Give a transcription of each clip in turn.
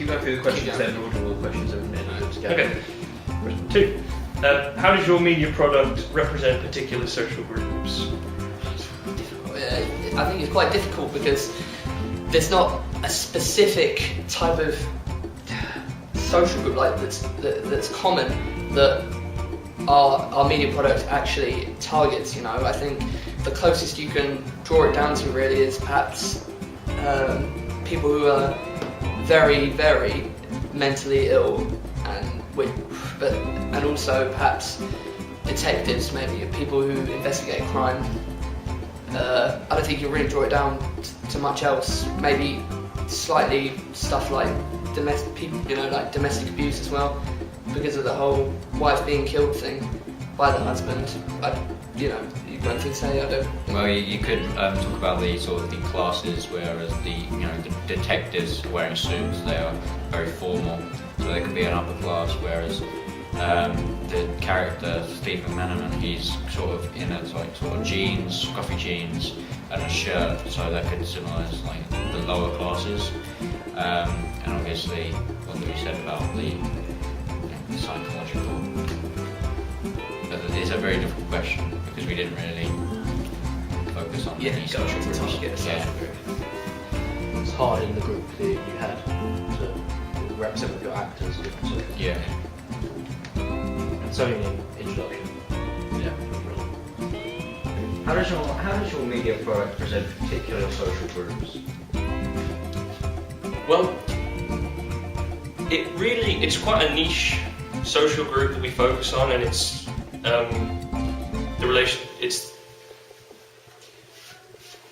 keep going through the questions then, we'll do all the questions and then we'll together. Okay. Question 2. How does your media product represent particular social groups? I think it's quite difficult because there's not a specific type of social group like that's common that our media product actually targets. You know, I think the closest you can draw it down to really is perhaps people who are very, very mentally ill, and also perhaps detectives, maybe people who investigate crime. I don't think you really draw it down to much else. Maybe slightly stuff like domestic abuse as well, because of the whole wife being killed thing by the husband. You got anything to say? I don't. Well, you could talk about the sort of the classes, whereas the detectives wearing suits, they are very formal, so they could be an upper class, whereas the character Steve McManaman, he's sort of in a sort of jeans, scruffy jeans, and a shirt, so that could symbolise like the lower classes. And obviously, what we said about the psychological. It's a very difficult question because we didn't really focus on any social groups. It's hard in the group that you had to represent with your actors. Yeah. And so in introduction. Yeah. How does your media product present particular social groups? Well, it's quite a niche social group that we focus on, and it's it's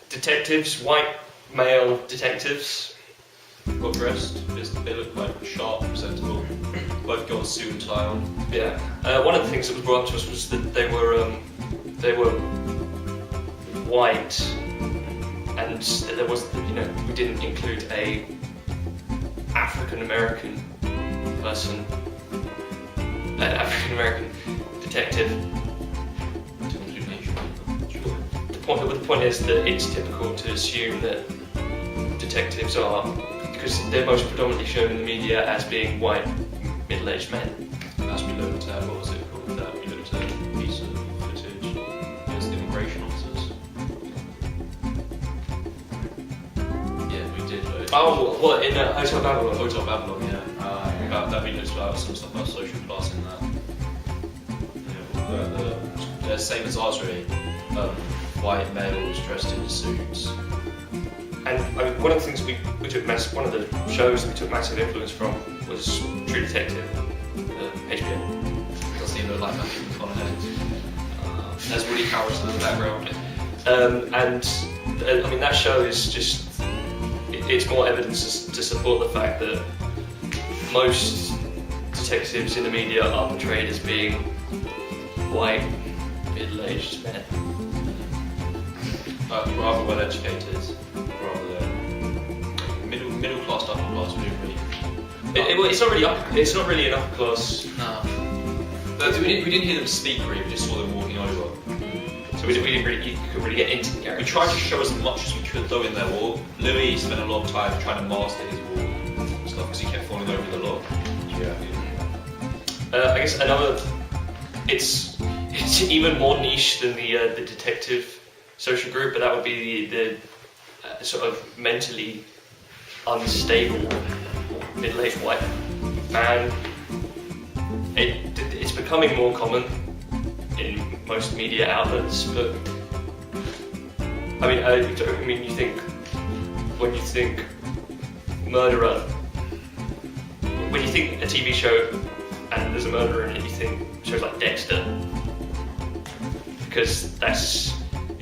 detectives, white male detectives. Well dressed, they look quite sharp, presentable. Both got a suit and tie on. Yeah. One of the things that was brought up to us was that they were white, and there was we didn't include a African American person, an African American detective. The point is that it's typical to assume that detectives are, because they're most predominantly shown in the media as being white, middle-aged men. As we looked at, what was it called? We looked at a piece of footage. It was the immigration officers. Yeah, we did. Oh, what, in Hotel Babylon? Hotel Babylon, yeah. That we looked about some stuff about social class in that. The same as ours, really. White males dressed in suits. And one of the things one of the shows that we took massive influence from was True Detective, HBO. Doesn't even look like Matthew McConaughey. There's Woody Harrelson in the background. That show is just, it's more evidence to support the fact that most detectives in the media are portrayed as being white, middle-aged men. Rather well educated, rather than middle class, upper class. We didn't really. It's not really an upper class. No. We didn't hear them speak really. We just saw them walking over. So you couldn't really get into the character. We tried to show as much as we could though in their walk. Louis spent a long time trying to master his walk and stuff because he kept falling over the log. Yeah. I guess it's even more niche than the detective social group, but that would be the sort of mentally unstable middle-aged white man. It's becoming more common in most media outlets, but you think when you think murderer, when you think a TV show and there's a murderer in it, you think shows like Dexter, because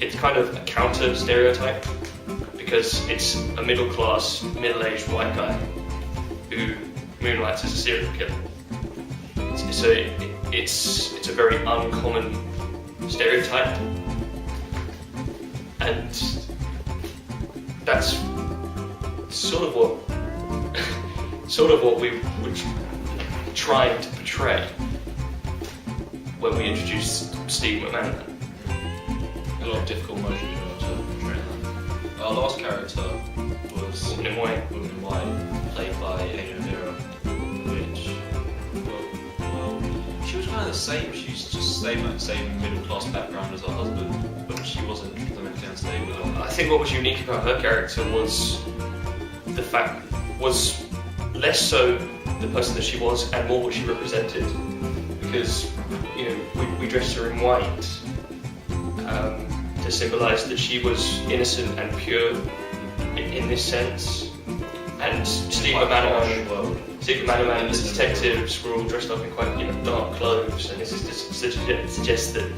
it's kind of a counter stereotype, because it's a middle-class, middle-aged white guy who moonlights as a serial killer. So it's a very uncommon stereotype, and that's sort of what we were trying to portray when we introduced Steve McManaman. A lot of difficult emotions to portray that. Our last character was Woman in White, played by Adrian Vera. the same. She's just same middle class background as her husband, but she wasn't fundamentally unstable at all. I think what was unique about her character was the fact was less so the person that she was and more what she represented. Because we dressed her in white to symbolise that she was innocent and pure in this sense. And Steve McManaman, and the detectives were all dressed up in quite dark clothes, and this is to suggest that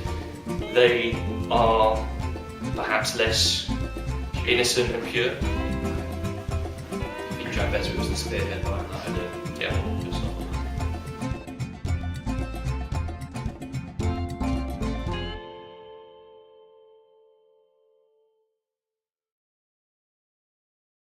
they are perhaps less innocent and pure. I think Jack Beswick was the spearhead behind that idea. Yeah.